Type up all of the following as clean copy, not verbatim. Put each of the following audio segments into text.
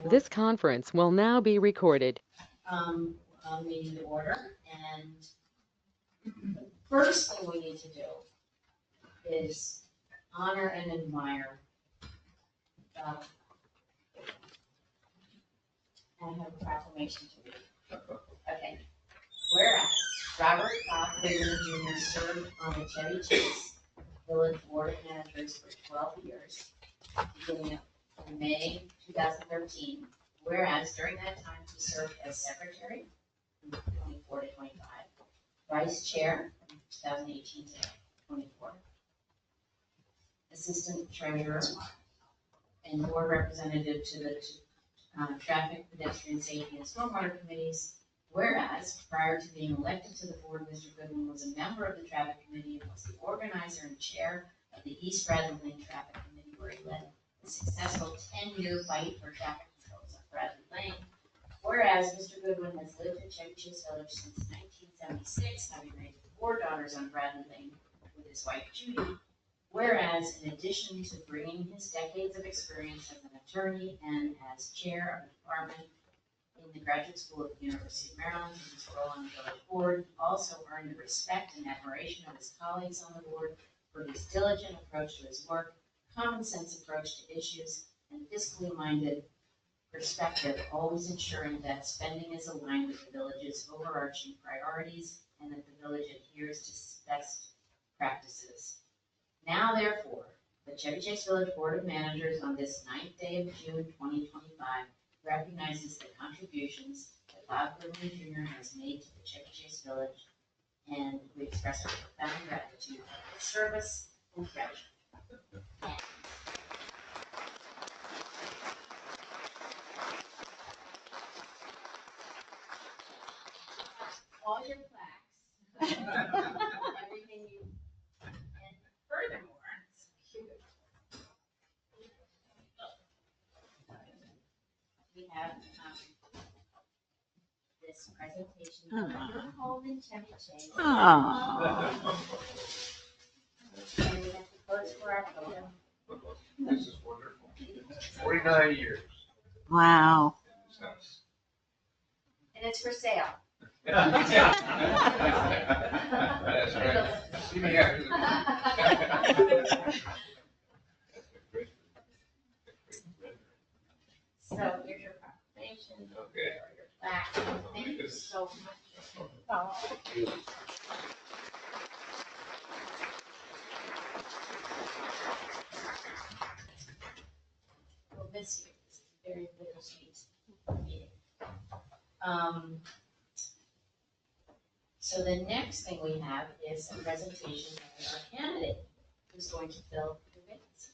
This conference will now be recorded. Meeting to order, and the first thing we need to do is honor and admire. I have a proclamation to read. Okay. Whereas Robert Goodman Jr. served on the Chevy Chase Village Board of Managers for 12 years, beginning in May 2013. Whereas during that time he served as secretary from 24 to 25, vice chair from 2018 to 24, assistant treasurer, and board representative to the traffic, pedestrian safety, and stormwater committees. Whereas prior to being elected to the board, Mr. Goodwin was a member of the traffic committee and was the organizer and chair of the East Bradley Lane Traffic Committee, where he led a successful 10-year fight for traffic controls on Bradley Lane. Whereas Mr. Goodwin has lived in Chevy Chase Village since 1976, having raised 4 daughters on Bradley Lane with his wife Judy. Whereas in addition to bringing his decades of experience as an attorney and as chair of the department in the Graduate School of the University of Maryland and his role on the village board, he also earned the respect and admiration of his colleagues on the board for his diligent approach to his work, common sense approach to issues, and fiscally minded perspective, always ensuring that spending is aligned with the village's overarching priorities and that the village adheres to best practices. Now, therefore, the Chevy Chase Village Board of Managers on this 9th day of June 2025 recognizes the contributions that Bob Goodman Jr. has made to the Chevy Chase Village, and we express our profound gratitude for his service and friendship. All your plaques, everything you, and furthermore, we have this presentation from your home in Chevy Chase. And we have to pose for our photo. This is wonderful. 49 years. Wow. And it's for sale. That's right. See me after the. So here's your proclamation. Okay. Your plaque. Thank you so much. We'll miss you. It's a very bittersweet meeting. So the next thing we have is a presentation of our candidate who's going to fill the vacancy.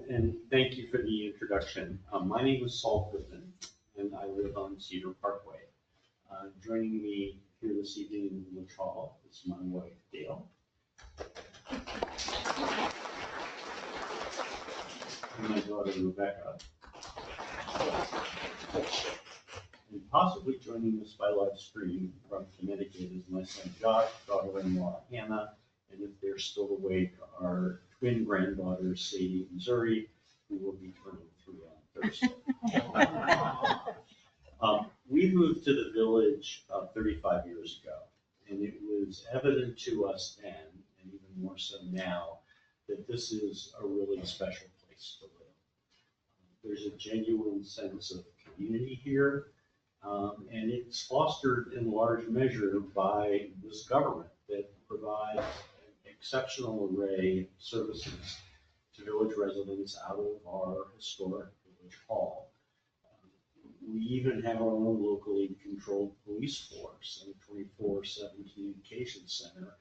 And thank you for the introduction. My name is Saul Goodman, and I live on Cedar Parkway. Joining me here this evening in the Village Hall is my wife, Dale. And my daughter, Rebecca. And possibly joining us by live stream from Connecticut is my son Josh, daughter-in-law Hannah, and if they're still awake, our twin granddaughters, Sadie and Zuri, who will be turning 3 on Thursday. We moved to the village 35 years ago, and it was evident to us then, and even more so now, that this is a really special place to live. There's a genuine sense of community here, and it's fostered in large measure by this government that provides an exceptional array of services to village residents out of our historic village hall. We even have our own locally controlled police force and a 24/7 communication center,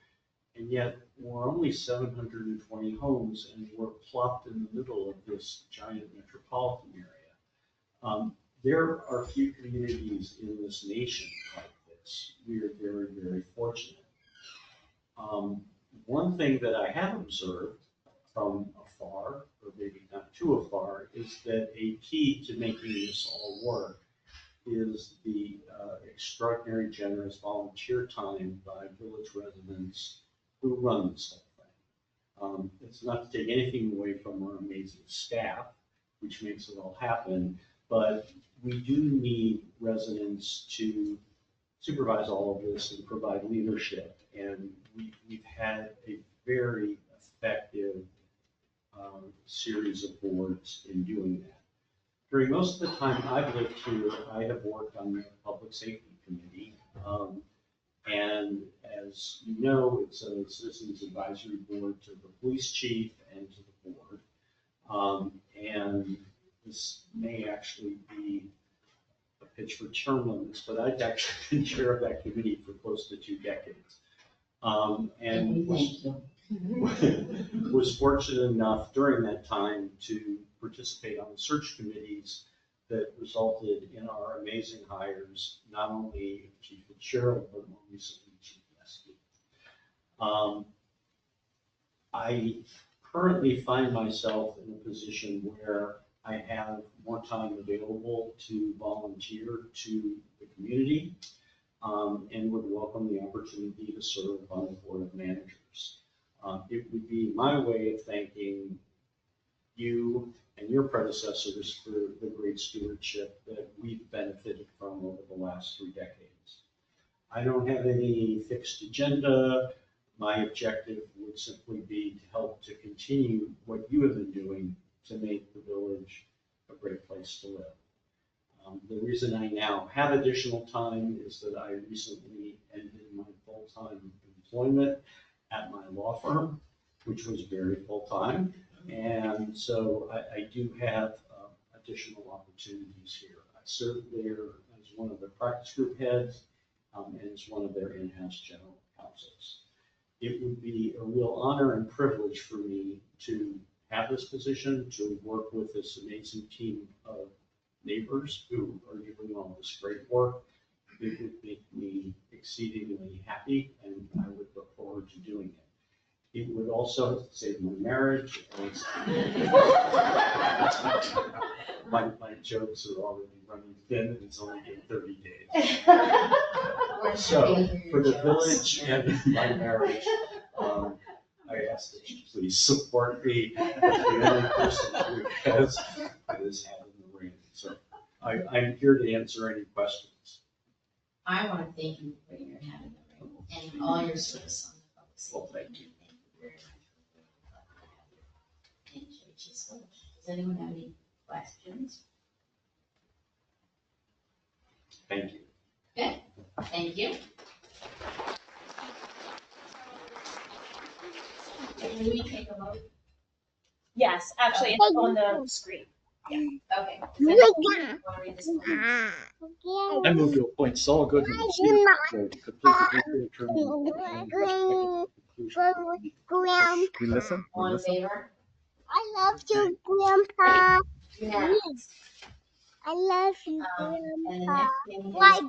and yet we're only 720 homes, and we're plopped in the middle of this giant metropolitan area. There are few communities in this nation like this. We are very, very fortunate. One thing that I have observed from afar, or maybe not too afar, is that a key to making this all work is the extraordinary generous volunteer time by village residents who run this whole thing. It's not to take anything away from our amazing staff, which makes it all happen, but we do need residents to supervise all of this and provide leadership. And we've had a very effective series of boards in doing that. During most of the time I've lived here, I have worked on the Public Safety Committee. And as you know, it's a citizens advisory board to the police chief and to the board. And this may actually be a pitch for term limits, but I've actually been chair of that committee for close to 2 decades. And Thank you. was fortunate enough during that time to participate on the search committees that resulted in our amazing hires, not only Chief Fitzgerald, but more recently Chief Lesky. I currently find myself in a position where I have more time available to volunteer to the community, and would welcome the opportunity to serve on the Board of Managers. It would be my way of thanking you and your predecessors for the great stewardship that we've benefited from over the last 3 decades. I don't have any fixed agenda. My objective would simply be to help to continue what you have been doing to make the village a great place to live. The reason I now have additional time is that I recently ended my full-time employment at my law firm, which was very full-time. And so I do have additional opportunities here. I served there as one of the practice group heads and as one of their in-house general counsels. It would be a real honor and privilege for me to have this position, to work with this amazing team of neighbors who are doing all this great work. It would make me exceedingly happy, and I would look forward to doing it. It would also save my marriage, as my jokes are already running thin, and it's only been 30 days. So, for the village and my marriage, I ask that you please support me as the only person who has his hat in the ring. So I'm here to answer any questions. I want to thank you for putting your hat in the ring and all your service on the public safety. Well, thank you. Thank you very much for being in Chevy Chase Village. Does anyone have any questions? Thank you. Okay, thank you. Can we take a vote? Yes, actually, it's on the screen. Okay. Does anyone want to read this one? I move to appoint Saul Goodman as Steward Board to complete the three-year term of the conclusion. We listen? We All in listen? favor? I love you, Grandpa. Unanimous. I love you, And the Grandpa. next thing Like is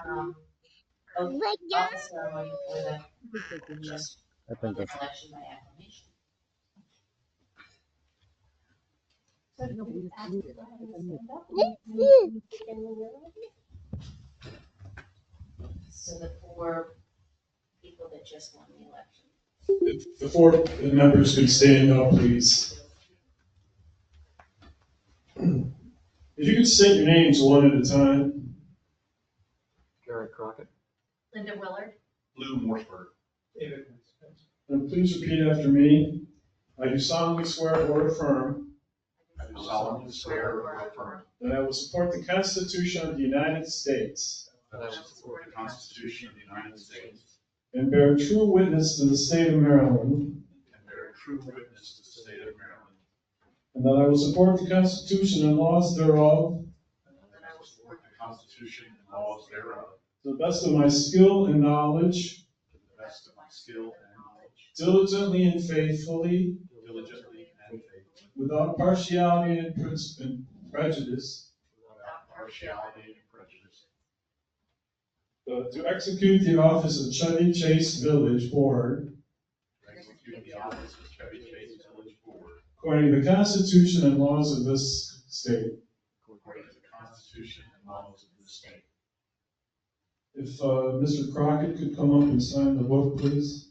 our oath Like office ceremony for the just I think that's, election by acclamation. So the 4 people that just won the election. Before the members could stand up, please. If you could state your names one at a time. Garrett Crockett. Linda Willard. Lou Morseburg. David. And please repeat after me. I do solemnly swear or affirm I do solemnly swear or affirm that I will support the Constitution of the United States that I will support the Constitution of the United States and bear true witness to the state of Maryland, and bear true witness to the state of Maryland, and that I will support the Constitution and laws thereof and that I will support the Constitution and laws thereof to the best of my skill and knowledge, to the best of my skill and knowledge, diligently and faithfully, diligently and faithfully, without partiality and prejudice, without partiality and prejudice, to execute the office of Chevy Chase Village Board to execute the office of Chevy Chase Village Board according to the Constitution and laws of this state. according to the Constitution and laws of this If Mr. Crockett could come up and sign the book, please.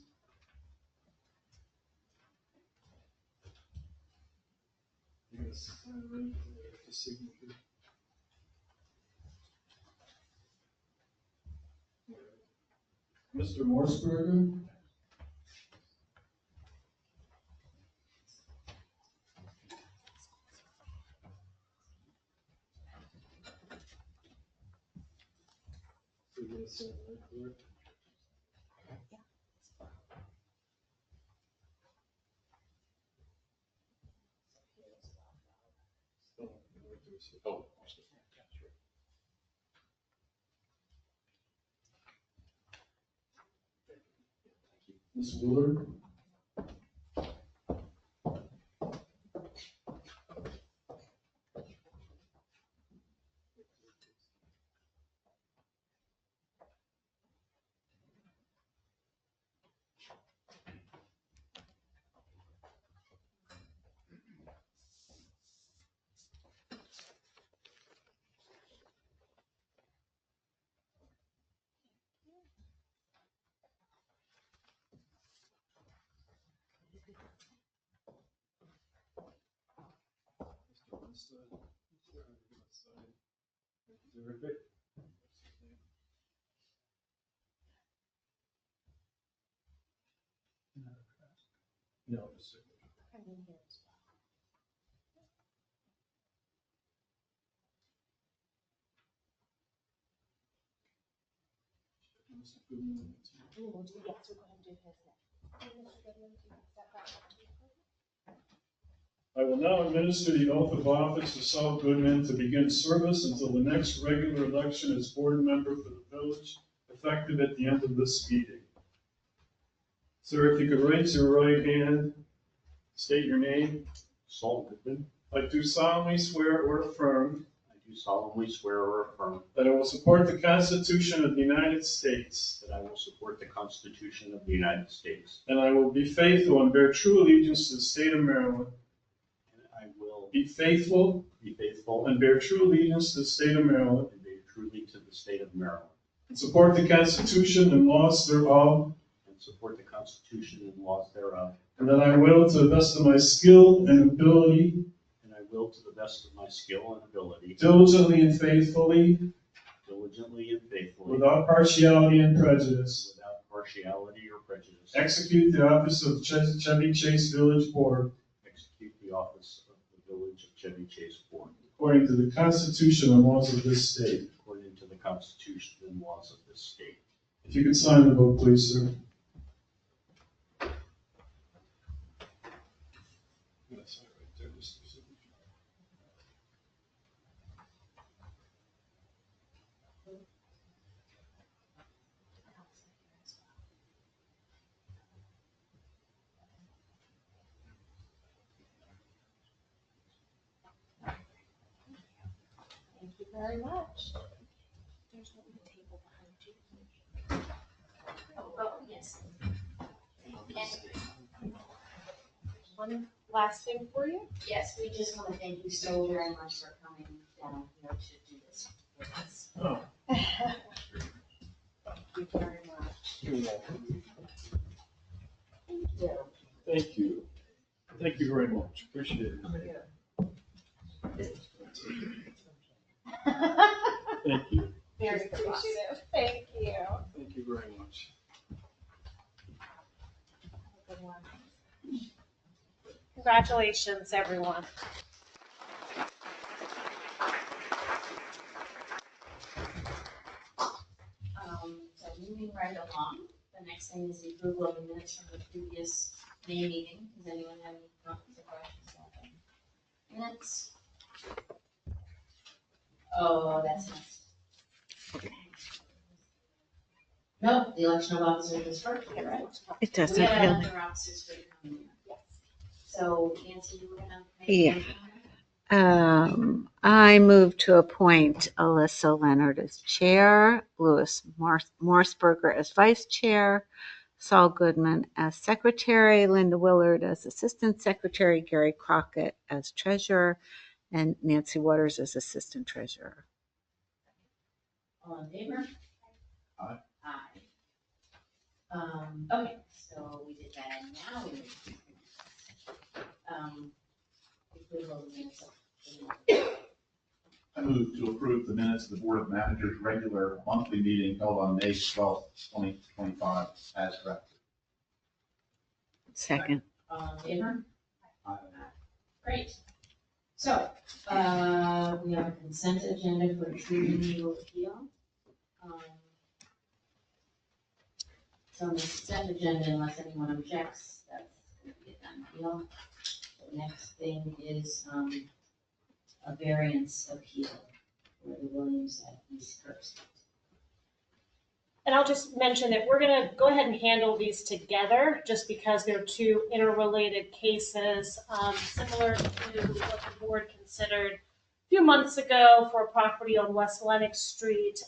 Yes. Mr. Morsberger? Ms. Wheeler? No. I will now administer the oath of office to Saul Goodman to begin service until the next regular election as board member for the village, effective at the end of this meeting. Sir, if you could raise your right hand, state your name. Saul Goodman, I do solemnly swear or affirm I do solemnly swear or affirm that I will support the Constitution of the United States, that I will support the Constitution of the United States, and I will be faithful and bear true allegiance to the state of Maryland. and I will Be faithful be faithful and bear true allegiance to the state of Maryland, and bear truly to the state of Maryland, and support the Constitution and laws thereof, and support the Constitution and laws thereof, and that I will, to the best of my skill and ability, and I will, to the best of my skill and ability, diligently and faithfully, diligently and faithfully, without partiality and prejudice, without partiality or prejudice, execute the office of Chevy Chase Village Board execute the office of the Village of Chevy Chase Board, according to the Constitution and laws of this state. according to the Constitution and laws of this state. If you could sign the book, please, sir. Thank you very much. There's one table behind you. Oh, yes. One last thing for you. Yes, we just want to thank you so very much for coming down here to do this with us. Oh, Thank you very much. you're welcome. Thank you. Thank you. Thank you very much. Appreciate it. Thank you. Very appreciative. Thank you. Thank you very much. Have a good one. Congratulations, everyone. So moving right along, the next thing is the approval of the minutes from the previous May meeting. Does anyone have any comments or questions about them? Minutes? Oh, that's nice. No, the election of officers is first. Get right. It We doesn't have really. other officers for the coming year. So Nancy, you were gonna make Yeah. a motion on that? I move to appoint Alyssa Leonard as chair, Louis Morseberger as vice chair, Saul Goodman as secretary, Linda Willard as assistant secretary, Gary Crockett as treasurer, and Nancy Waters as assistant treasurer. All in favor? Aye. Aye. Okay, so we did that, and now we need to. Approval of the minutes of the meeting. I move to approve the minutes of the Board of Managers' regular monthly meeting held on May 12th, 2025, as corrected. Second. All in favor? Aye. Great. So, we have a consent agenda for tree removal appeal. So on the consent agenda, unless anyone objects, that's going to be a done deal. The next thing is, a variance appeal for the Williams at East Kirk Street. And I'll just mention that we're gonna go ahead and handle these together, just because they're two interrelated cases, similar to what the board considered a few months ago for a property on West Lenox Street.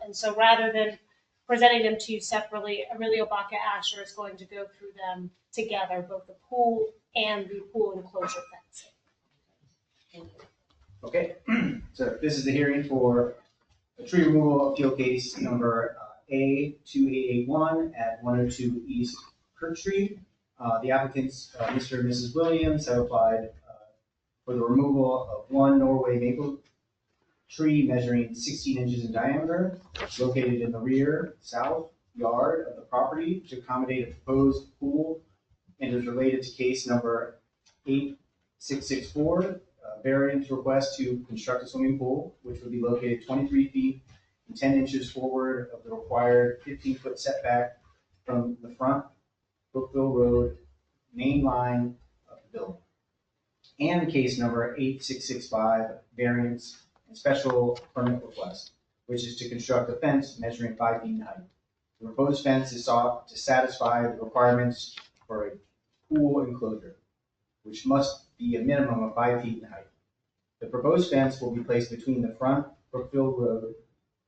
And so rather than presenting them to you separately, Aurelio Baca Asher is going to go through them together, both the pool and the pool enclosure fencing. Thank you. Okay, so this is the hearing for a tree removal appeal case number A2881 at 102 East Kirk Street. The applicants, Mr. and Mrs. Williams, have applied for the removal of one Norway maple tree measuring 16 inches in diameter, located in the rear south yard of the property to accommodate a proposed pool, and is related to case number 8664. Variance request to construct a swimming pool, which would be located 23 feet and 10 inches forward of the required 15-foot setback from the front Brookville Road main line of the building. And case number 8665, variance and special permit request, which is to construct a fence measuring 5 feet in height. The proposed fence is sought to satisfy the requirements for a pool enclosure, which must be a minimum of 5 feet in height. The proposed fence will be placed between the front Brookville Road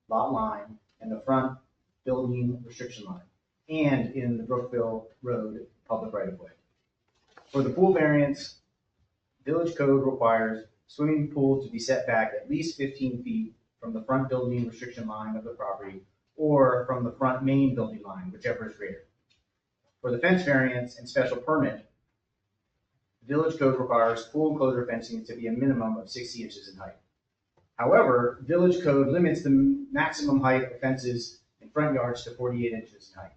lot line and the front building restriction line, and in the Brookville Road public right-of-way. For the pool variance, village code requires swimming pool to be set back at least 15 feet from the front building restriction line of the property or from the front main building line, whichever is greater. For the fence variance and special permit, the village code requires pool enclosure fencing to be a minimum of 60 inches in height. However, village code limits the maximum height of fences in front yards to 48 inches in height.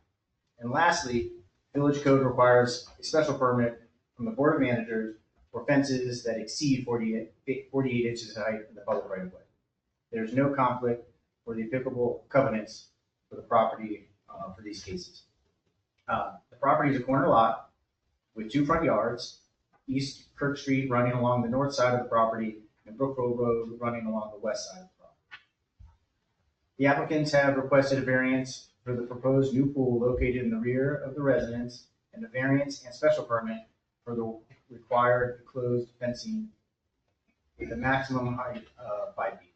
And lastly, village code requires a special permit from the Board of Managers for fences that exceed 48 inches in height in the public right of way. There's no conflict for the applicable covenants for the property for these cases. The property is a corner lot with 2 front yards, East Kirk Street running along the north side of the property and Brookville Road running along the west side of the property. The applicants have requested a variance for the proposed new pool located in the rear of the residence and a variance and special permit for the required enclosed fencing with a maximum height of 5 feet.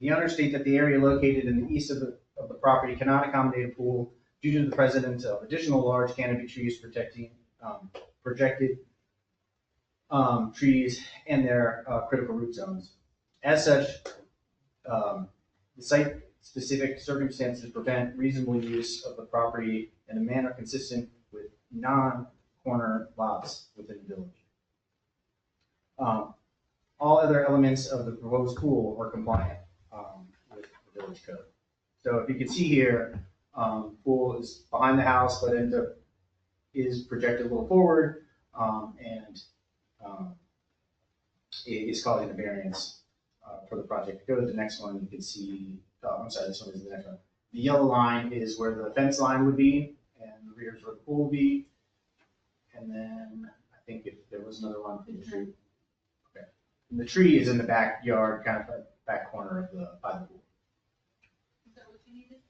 The owners state that the area located in the east of the property cannot accommodate a pool due to the presence of additional large canopy trees protecting projected trees and their critical root zones. As such, the site-specific circumstances prevent reasonable use of the property in a manner consistent with non-corner lots within the village. All other elements of the proposed pool are compliant with the village code. So if you can see here, pool is behind the house, but is projected a little forward, and it is causing a variance for the project. Go to the next one, you can see, I'm sorry, this one is the next one. The yellow line is where the fence line would be, and the rear is where the pool would be. And then I think if there was another one for the tree. Okay. And the tree is in the backyard, kind of back corner of by the pool. Is that what you needed?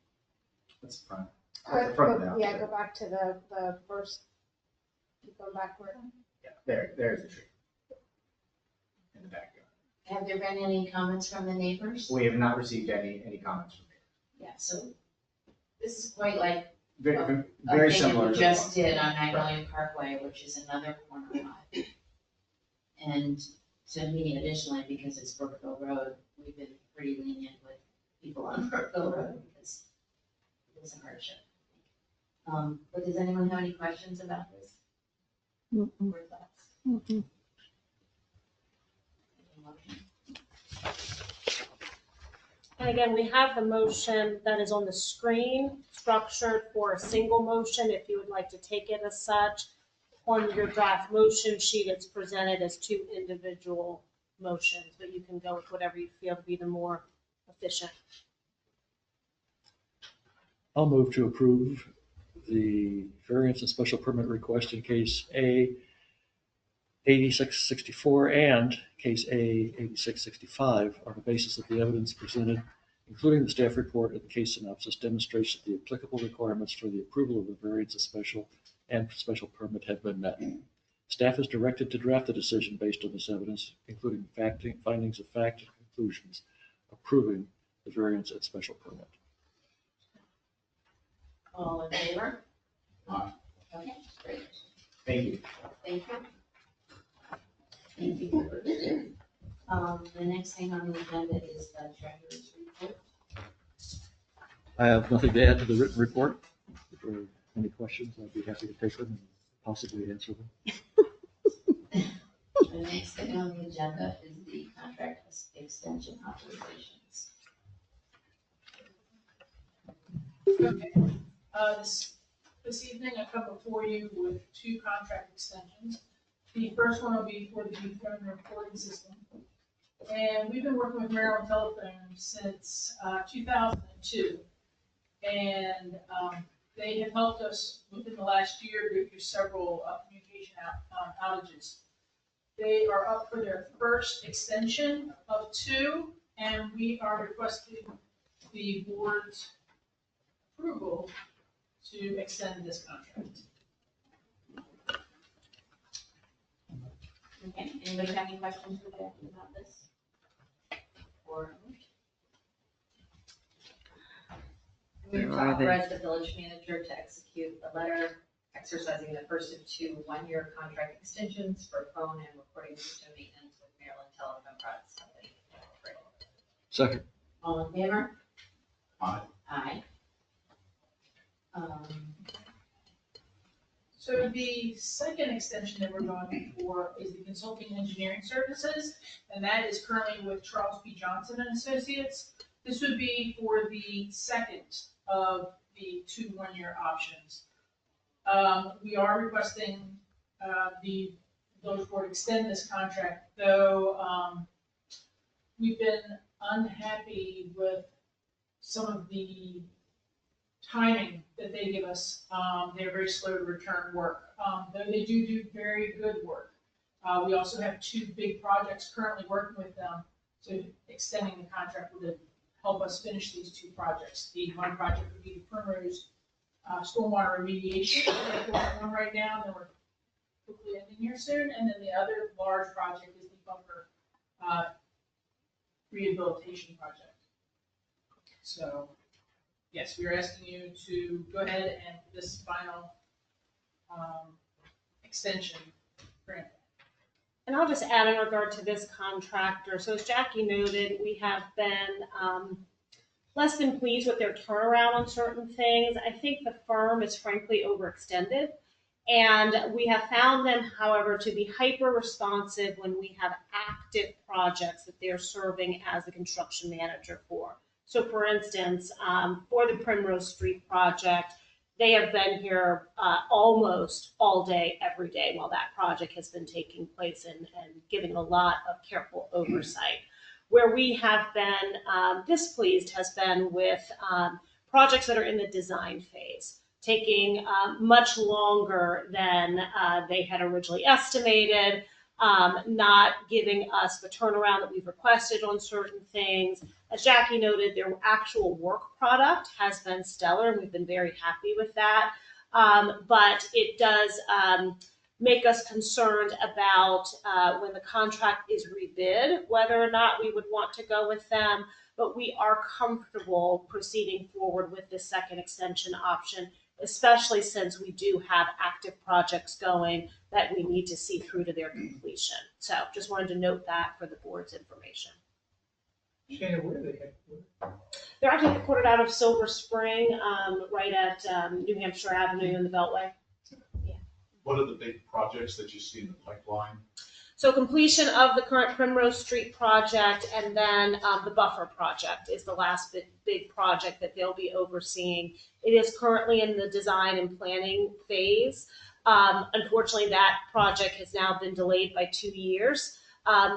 That's the front. That's the front of the house. Yeah, go back to the first, keep going backward. Yeah, there's the tree. In the backyard. Have there been any comments from the neighbors? We have not received any comments from Yeah, so this is quite like Very, a very thing that similar. we to just the one. did on Magnolia Parkway, which is another corner lot. And to me, additionally, because it's Brookville Road, we've been pretty lenient with people on Brookville Road because was a hardship. But does anyone have any questions about this? Mm-mm. Or thoughts? Mm-mm. Any motion? And again, we have the motion that is on the screen, structured for a single motion, if you would like to take it as such. On your draft motion sheet, it's presented as two individual motions, but you can go with whatever you feel to be the more efficient. I'll move to approve the variance and special permit request in case A 8664 and case A 8665 on the basis of the evidence presented, including the staff report and the case synopsis, demonstrates that the applicable requirements for the approval of the variance and special permit have been met. Staff is directed to draft a decision based on this evidence, including findings of fact and conclusions, approving the variance and special permit. All in favor? Aye. Okay, great. Thank you. Thank you. Thank you. The next thing on the agenda is the treasurer's report. I have nothing to add to the written report. If there are any questions, I'd be happy to take them and possibly answer them. The next thing on the agenda is the contract extension authorizations. Okay, this evening I come before you with two contract extensions. The first one will be for the phone recording system. And we've been working with Maryland Telephone since 2002. And they have helped us within the last year go through several communication outages. They are up for their first extension of 2, and we are requesting the board's approval to extend this contract. Okay, anybody have any questions for Jackie about this? Or move to authorize the village manager to execute a letter exercising the first of 2 one-year contract extensions for phone and recording system maintenance with Maryland Telephone Products Company. Second. All in favor? Aye. Aye. So the second extension that we're going for is the consulting engineering services, and that is currently with Charles P. Johnson and Associates. This would be for the second of the 2 one-year options. We are requesting the village board extend this contract, though we've been unhappy with some of the timing that they give us. They're very slow to return work, though they do very good work. We also have 2 big projects currently working with them, so extending the contract would help us finish these 2 projects. The one project would be the Primrose stormwater remediation. We're going on right now, and then we're hopefully ending here soon. And then the other large project is the bunker rehabilitation project. So, yes, we are asking you to go ahead and this final extension grant. And I'll just add in regard to this contractor. So as Jackie noted, we have been less than pleased with their turnaround on certain things. I think the firm is frankly overextended. And we have found them, however, to be hyper responsive when we have active projects that they're serving as the construction manager for. So for instance, for the Primrose Street project, they have been here almost all day, every day while that project has been taking place and giving a lot of careful oversight. Where we have been displeased has been with projects that are in the design phase, taking much longer than they had originally estimated, not giving us the turnaround that we've requested on certain things. As Jackie noted, their actual work product has been stellar, and we've been very happy with that. But it does make us concerned about when the contract is rebid, whether or not we would want to go with them. But we are comfortable proceeding forward with this second extension option, especially since we do have active projects going that we need to see through to their completion. So just wanted to note that for the board's information. Shannon, where are they headquartered? They're actually headquartered out of Silver Spring, right at New Hampshire Avenue in the Beltway. What are the big projects that you see in the pipeline? So completion of the current Primrose Street project, and then the buffer project is the last big project that they'll be overseeing. It is currently in the design and planning phase. Unfortunately, that project has now been delayed by 2 years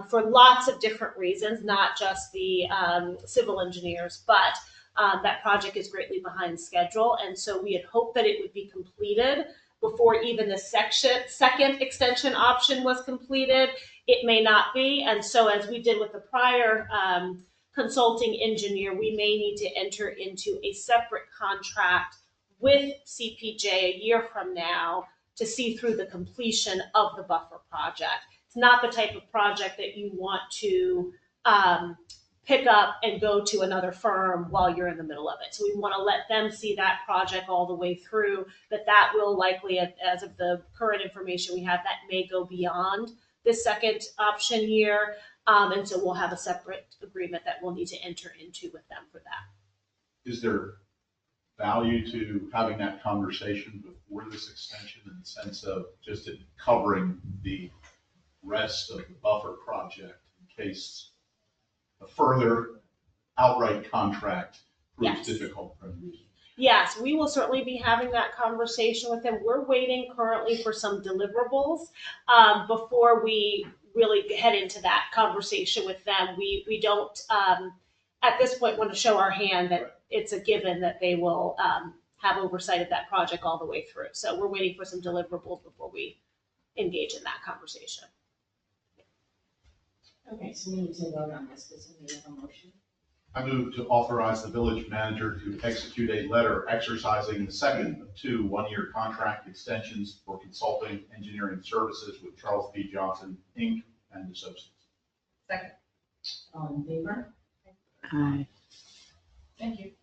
for lots of different reasons, not just the civil engineers, but that project is greatly behind schedule. And so we had hoped that it would be completed before even the second extension option was completed. It may not be. And so as we did with the prior consulting engineer, we may need to enter into a separate contract with CPJ a year from now to see through the completion of the buffer project. It's not the type of project that you want to pick up and go to another firm while you're in the middle of it. So we want to let them see that project all the way through, that will likely, as of the current information we have, that may go beyond this second option year. And so we'll have a separate agreement that we'll need to enter into with them for that. Is there value to having that conversation before this extension in the sense of just it covering the rest of the buffer project in case a further outright contract proves difficult for them? Yes, we will certainly be having that conversation with them. We're waiting currently for some deliverables before we really head into that conversation with them. We don't, at this point, want to show our hand that it's a given that they will have oversight of that project all the way through. So we're waiting for some deliverables before we engage in that conversation. Okay, so we need to vote on this, because we have a motion. I move to authorize the village manager to execute a letter exercising the second of 2 one-year contract extensions for consulting engineering services with Charles P. Johnson, Inc. and Associates. Second. All in favor? Aye. Thank you.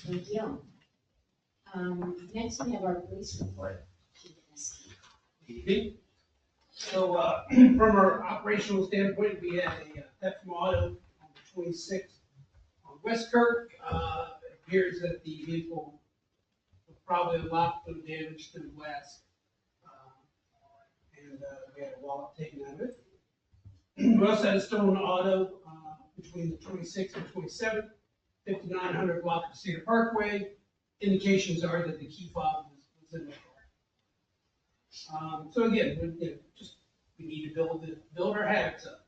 Thank you. Next, we have our police report. Evening. So from our operational standpoint, we had a theft from auto on the 26th on West Kirk. It appears that the vehicle was probably a lot of damage to the glass. And we had a wallet taken out of it. We also had a stolen auto between the 26th and 27th, 5900 block of Cedar Parkway. Indications are that the key fob was in the car. So again, we need to build our habits up.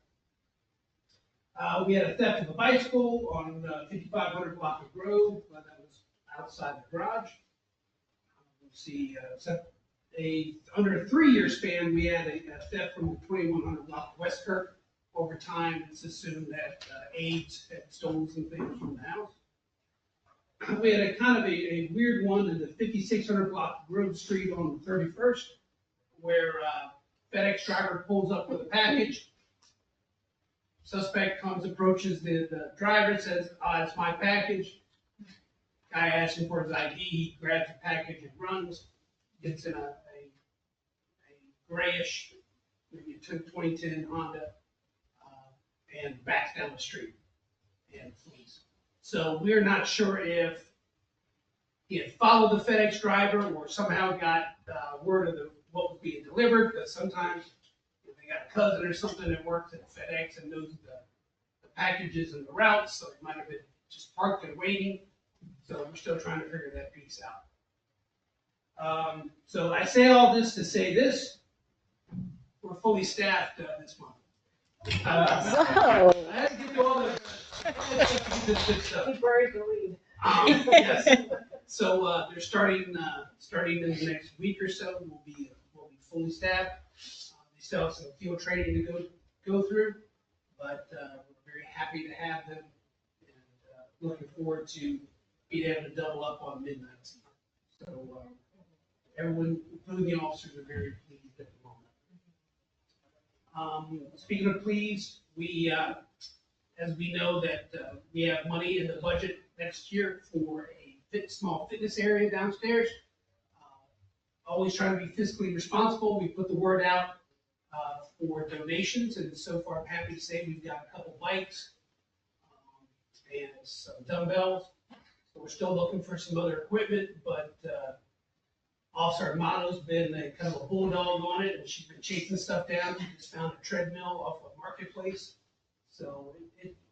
We had a theft of a bicycle on 5500 block of Grove, but that was outside the garage. We see under a 3-year span, we had a theft from the 2100 block of West Kirk. Over time, it's assumed that aides had stolen some things from the house. We had a kind of a weird one in the 5600 block of Grove Street on the 31st, where FedEx driver pulls up with a package. Suspect approaches the driver, says, it's my package. Guy asks him for his ID, he grabs the package and runs. Gets in a grayish, maybe a 2010 Honda, and backs down the street and flees. So we're not sure if he had followed the FedEx driver or somehow got word of what was being delivered, because sometimes they got a cousin or something that works at FedEx and knows the packages and the routes, so it might have been just parked and waiting. So we're still trying to figure that piece out. So I say all this to say this: we're fully staffed this month. I had to give you all the good stuff. We buried the lead. Yes. So they're starting in the next week or so. We'll be fully staffed. They still have some field training to go through, but we're very happy to have them, and looking forward to being able to double up on midnight. So everyone, including the officers, are very pleased at the moment. Speaking of pleased, as we know that we have money in the budget next year for a small fitness area downstairs. Always trying to be fiscally responsible. We put the word out for donations, and so far I'm happy to say we've got a couple bikes, and some dumbbells. So we're still looking for some other equipment, but Officer Armato's been kind of a bulldog on it, and she's been chasing stuff down. She just found a treadmill off of Marketplace. So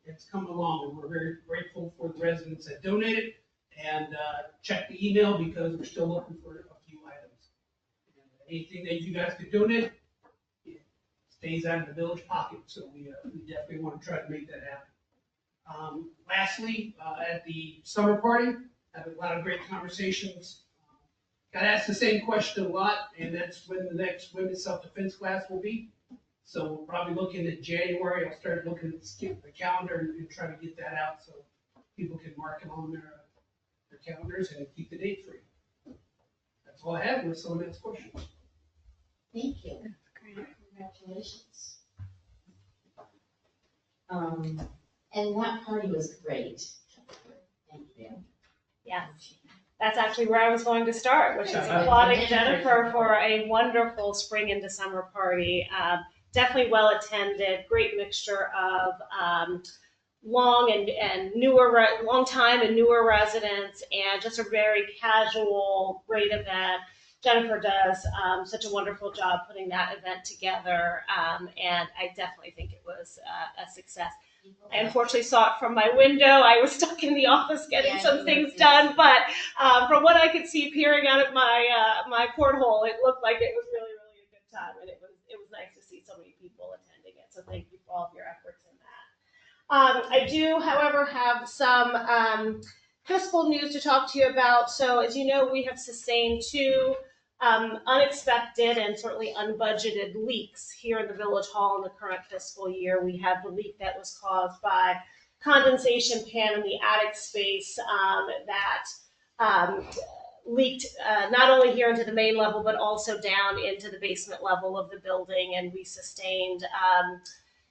it's coming along, and we're very grateful for the residents that donated. And check the email because we're still looking for a few items. And anything that you guys could donate, it stays out of the village pocket. So we definitely want to try to make that happen. Lastly, at the summer party, had a lot of great conversations. Got asked the same question a lot, and that's when the next women's self-defense class will be. So we're probably looking at January. I'll start looking at the calendar and try to get that out so people can mark it on their calendars and keep the date free. That's all I have, unless someone has questions. Thank you. Congratulations. And that party was great. Thank you. Yeah. That's actually where I was going to start, which is applauding Jennifer for a wonderful spring into summer party. Definitely well attended, great mixture of long time and newer residents, and just a very casual, great event. Jennifer does such a wonderful job putting that event together, and I definitely think it was a success. I unfortunately saw it from my window. I was stuck in the office getting some things done, but from what I could see peering out of my porthole, it looked like it was really, really a good time, and it was nice to see so many people attending it. So thank you for all of your efforts in that. I do, however, have some fiscal news to talk to you about. So as you know, we have sustained two unexpected and certainly unbudgeted leaks here in the Village Hall in the current fiscal year. We have the leak that was caused by condensation pan in the attic space that leaked not only here into the main level, but also down into the basement level of the building. And we sustained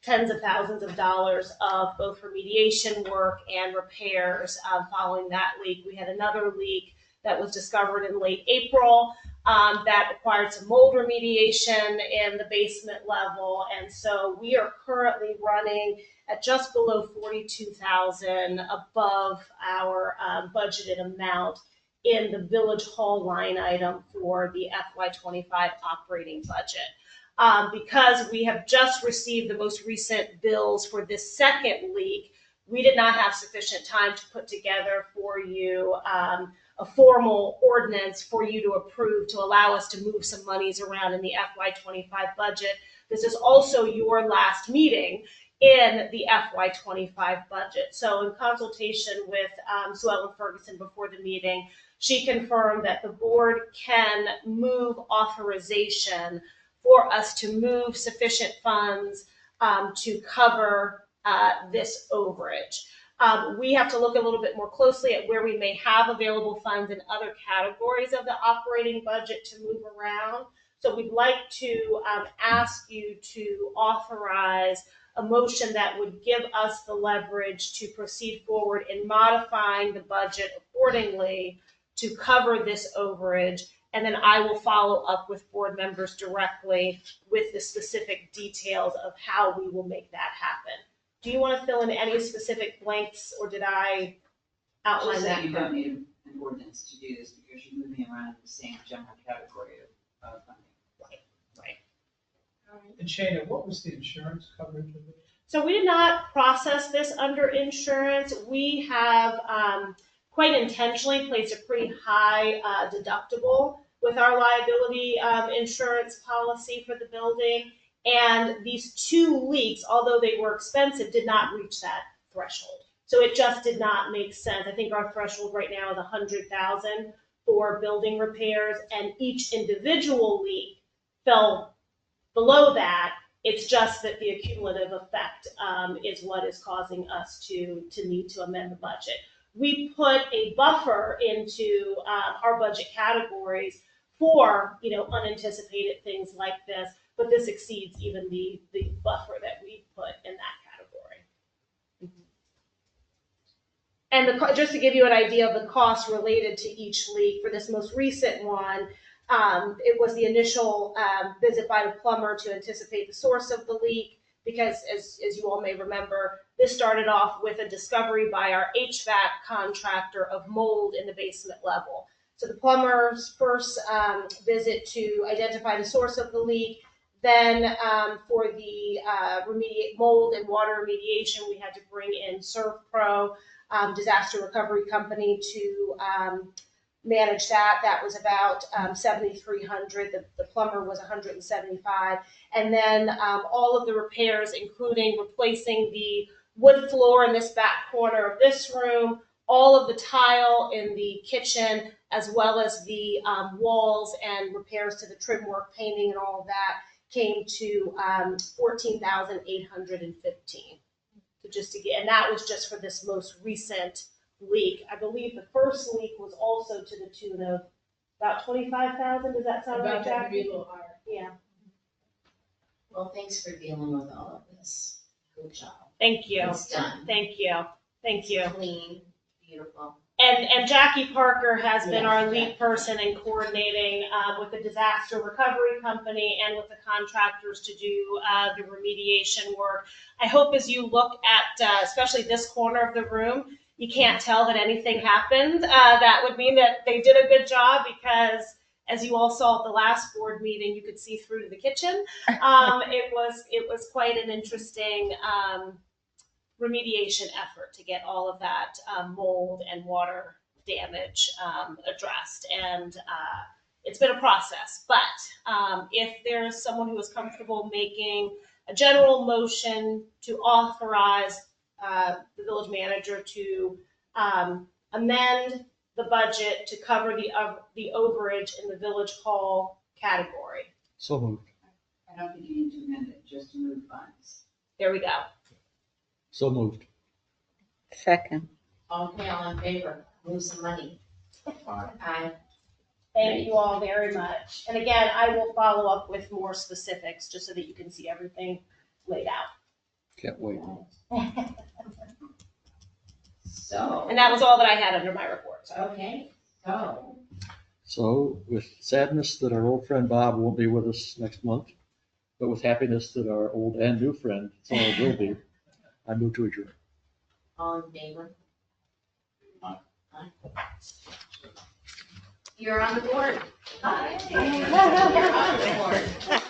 tens of thousands of dollars of both remediation work and repairs following that leak. We had another leak that was discovered in late April that required some mold remediation in the basement level. And so we are currently running at just below $42,000 above our budgeted amount in the Village Hall line item for the FY25 operating budget. Because we have just received the most recent bills for this second leak, we did not have sufficient time to put together for you a formal ordinance for you to approve to allow us to move some monies around in the FY25 budget. This is also your last meeting in the FY25 budget. So in consultation with Sue Ellen Ferguson before the meeting, she confirmed that the board can move authorization for us to move sufficient funds to cover this overage. We have to look a little bit more closely at where we may have available funds in other categories of the operating budget to move around. So we'd like to ask you to authorize a motion that would give us the leverage to proceed forward in modifying the budget accordingly to cover this overage. And then I will follow up with board members directly with the specific details of how we will make that happen. Do you want to fill in any specific blanks, or did I outline Just that? you don't need an ordinance to do this because you're moving around in the same general category of funding. Right. And Shana, what was the insurance coverage of it? So we did not process this under insurance. We have quite intentionally placed a pretty high deductible with our liability insurance policy for the building. And these two leaks, although they were expensive, did not reach that threshold. So it just did not make sense. I think our threshold right now is $100,000 for building repairs, and each individual leak fell below that. It's just that the accumulative effect is what is causing us to need to amend the budget. We put a buffer into our budget categories for unanticipated things like this, but this exceeds even the buffer that we put in that category. And just to give you an idea of the costs related to each leak, for this most recent one, it was the initial visit by the plumber to anticipate the source of the leak. because as you all may remember, this started off with a discovery by our HVAC contractor of mold in the basement level. So the plumber's first visit to identify the source of the leak, then for the mold and water remediation, we had to bring in ServPro, disaster recovery company, to manage that. That was about $7,300. The plumber was $175, and then all of the repairs, including replacing the wood floor in this back corner of this room, all of the tile in the kitchen, as well as the walls and repairs to the trim work, painting, and all of that, came to $14,815. So just to get, and that was just for this most recent leak. I believe the first leak was also to the tune of about 25,000. Does that sound right, About that, maybe a Jackie? little higher. Yeah. Well, thanks for dealing with all of this. Good job. Thank you. It's done. Thank you. Thank you. Clean, beautiful. And Jackie Parker has been Yes, our lead Jackie. person in coordinating with the disaster recovery company and with the contractors to do the remediation work. I hope as you look at especially this corner of the room, you can't tell that anything happened. That would mean that they did a good job, because as you all saw at the last board meeting, you could see through to the kitchen. It was quite an interesting remediation effort to get all of that mold and water damage addressed. And it's been a process, but if there's someone who is comfortable making a general motion to authorize the village manager to amend the budget to cover the overage in the village hall category. So moved. I don't think you need to amend it, just to move funds. There we go. So moved. Second. Okay, all in favor? Move some money. Aye. Thank you all very much. And again, I will follow up with more specifics just so that you can see everything laid out. Can't wait. So. And that was all that I had under my report. So. Okay, so. So with sadness that our old friend Bob won't be with us next month, but with happiness that our old and new friend Saul will be, I move to adjourn. All in favor? Aye. Aye. You're on the board. Hi. You're on the board.